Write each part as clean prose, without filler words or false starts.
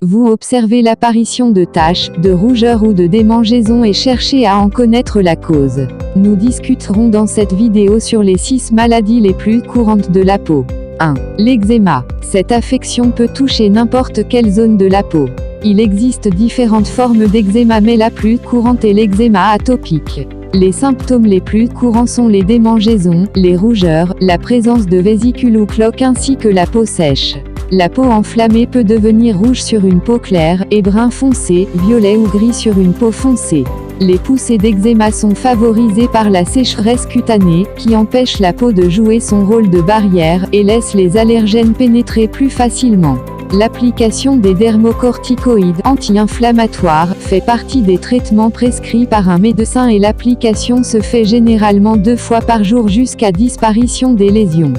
vous observez l'apparition de taches, de rougeurs ou de démangeaisons et cherchez à en connaître la cause. Nous discuterons dans cette vidéo sur les 6 maladies les plus courantes de la peau. 1. L'eczéma. Cette affection peut toucher n'importe quelle zone de la peau. Il existe différentes formes d'eczéma mais la plus courante est l'eczéma atopique. Les symptômes les plus courants sont les démangeaisons, les rougeurs, la présence de vésicules ou cloques ainsi que la peau sèche. La peau enflammée peut devenir rouge sur une peau claire, et brun foncé, violet ou gris sur une peau foncée. Les poussées d'eczéma sont favorisées par la sécheresse cutanée, qui empêche la peau de jouer son rôle de barrière, et laisse les allergènes pénétrer plus facilement. L'application des dermocorticoïdes anti-inflammatoires fait partie des traitements prescrits par un médecin et l'application se fait généralement 2 fois par jour jusqu'à disparition des lésions.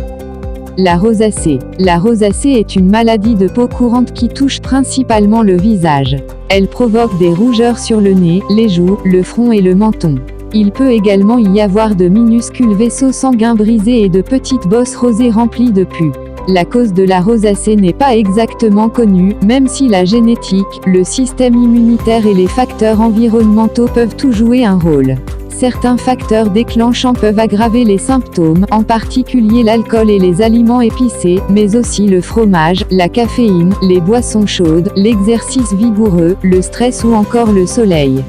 La rosacée. La rosacée est une maladie de peau courante qui touche principalement le visage. Elle provoque des rougeurs sur le nez, les joues, le front et le menton. Il peut également y avoir de minuscules vaisseaux sanguins brisés et de petites bosses rosées remplies de pus. La cause de la rosacée n'est pas exactement connue, même si la génétique, le système immunitaire et les facteurs environnementaux peuvent tout jouer un rôle. Certains facteurs déclenchants peuvent aggraver les symptômes, en particulier l'alcool et les aliments épicés, mais aussi le fromage, la caféine, les boissons chaudes, l'exercice vigoureux, le stress ou encore le soleil.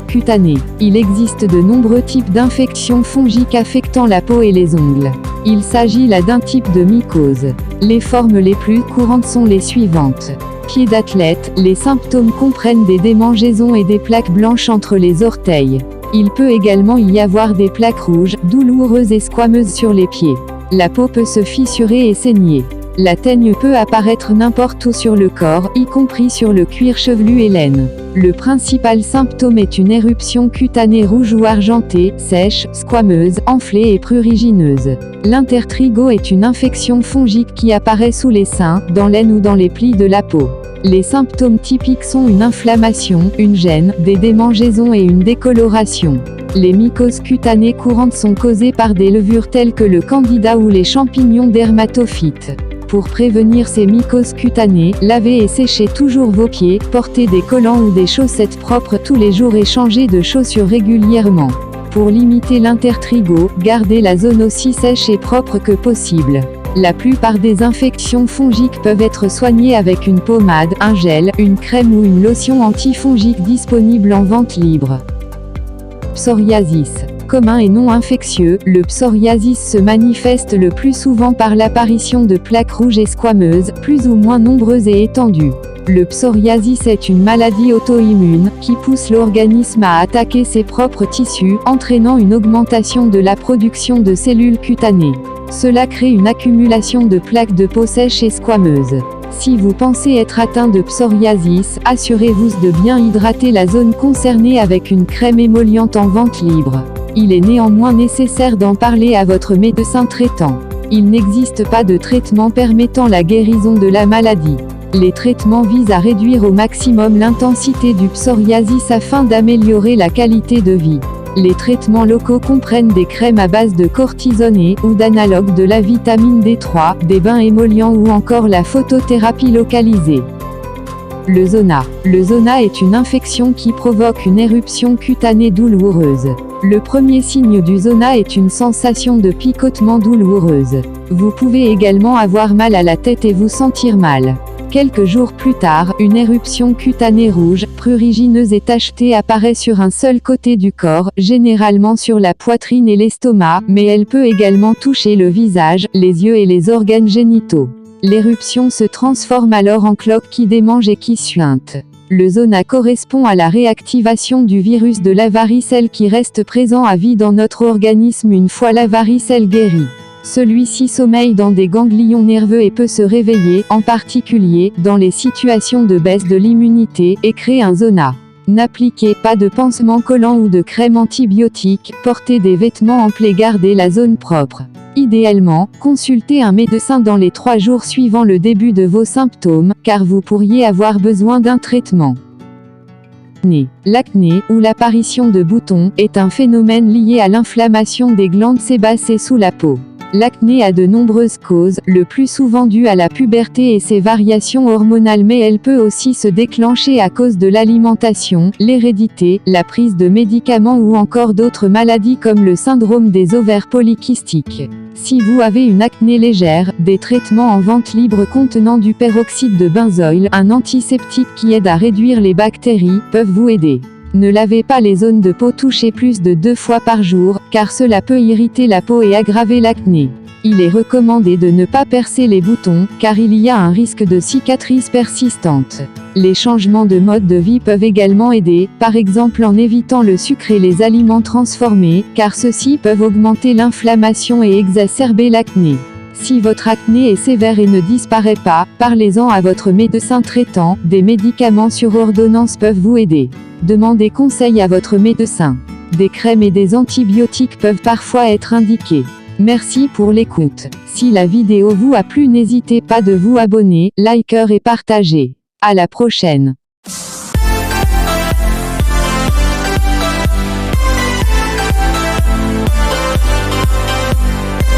Cutanée. Il existe de nombreux types d'infections fongiques affectant la peau et les ongles. Il s'agit là d'un type de mycose. Les formes les plus courantes sont les suivantes. Pieds d'athlète, les symptômes comprennent des démangeaisons et des plaques blanches entre les orteils. Il peut également y avoir des plaques rouges, douloureuses et squameuses sur les pieds. La peau peut se fissurer et saigner. La teigne peut apparaître n'importe où sur le corps, y compris sur le cuir chevelu et l'aine. Le principal symptôme est une éruption cutanée rouge ou argentée, sèche, squameuse, enflée et prurigineuse. L'intertrigo est une infection fongique qui apparaît sous les seins, dans l'aine ou dans les plis de la peau. Les symptômes typiques sont une inflammation, une gêne, des démangeaisons et une décoloration. Les mycoses cutanées courantes sont causées par des levures telles que le candida ou les champignons dermatophytes. Pour prévenir ces mycoses cutanées, lavez et séchez toujours vos pieds, portez des collants ou des chaussettes propres tous les jours et changez de chaussures régulièrement. Pour limiter l'intertrigo, gardez la zone aussi sèche et propre que possible. La plupart des infections fongiques peuvent être soignées avec une pommade, un gel, une crème ou une lotion antifongique disponible en vente libre. Psoriasis. Commun et non infectieux, le psoriasis se manifeste le plus souvent par l'apparition de plaques rouges et squameuses, plus ou moins nombreuses et étendues. Le psoriasis est une maladie auto-immune, qui pousse l'organisme à attaquer ses propres tissus, entraînant une augmentation de la production de cellules cutanées. Cela crée une accumulation de plaques de peau sèche et squameuses. Si vous pensez être atteint de psoriasis, assurez-vous de bien hydrater la zone concernée avec une crème émolliente en vente libre. Il est néanmoins nécessaire d'en parler à votre médecin traitant. Il n'existe pas de traitement permettant la guérison de la maladie. Les traitements visent à réduire au maximum l'intensité du psoriasis afin d'améliorer la qualité de vie. Les traitements locaux comprennent des crèmes à base de cortisone ou d'analogues de la vitamine D3, des bains émollients ou encore la photothérapie localisée. Le zona. Le zona est une infection qui provoque une éruption cutanée douloureuse. Le premier signe du zona est une sensation de picotement douloureuse. Vous pouvez également avoir mal à la tête et vous sentir mal. Quelques jours plus tard, une éruption cutanée rouge, prurigineuse et tachetée apparaît sur un seul côté du corps, généralement sur la poitrine et l'estomac, mais elle peut également toucher le visage, les yeux et les organes génitaux. L'éruption se transforme alors en cloque qui démange et qui suinte. Le zona correspond à la réactivation du virus de la varicelle qui reste présent à vie dans notre organisme une fois la varicelle guérie. Celui-ci sommeille dans des ganglions nerveux et peut se réveiller, en particulier, dans les situations de baisse de l'immunité, et créer un zona. N'appliquez pas de pansement collant ou de crème antibiotique, portez des vêtements amples et gardez la zone propre. Idéalement, consultez un médecin dans les 3 jours suivant le début de vos symptômes, car vous pourriez avoir besoin d'un traitement. L'acné, ou l'apparition de boutons, est un phénomène lié à l'inflammation des glandes sébacées sous la peau. L'acné a de nombreuses causes, le plus souvent due à la puberté et ses variations hormonales, mais elle peut aussi se déclencher à cause de l'alimentation, l'hérédité, la prise de médicaments ou encore d'autres maladies comme le syndrome des ovaires polykystiques. Si vous avez une acné légère, des traitements en vente libre contenant du peroxyde de benzoyle, un antiseptique qui aide à réduire les bactéries, peuvent vous aider. Ne lavez pas les zones de peau touchées plus de 2 fois par jour, car cela peut irriter la peau et aggraver l'acné. Il est recommandé de ne pas percer les boutons, car il y a un risque de cicatrices persistantes. Les changements de mode de vie peuvent également aider, par exemple en évitant le sucre et les aliments transformés, car ceux-ci peuvent augmenter l'inflammation et exacerber l'acné. Si votre acné est sévère et ne disparaît pas, parlez-en à votre médecin traitant, des médicaments sur ordonnance peuvent vous aider. Demandez conseil à votre médecin. Des crèmes et des antibiotiques peuvent parfois être indiqués. Merci pour l'écoute. Si la vidéo vous a plu, n'hésitez pas de vous abonner, liker et partager. À la prochaine.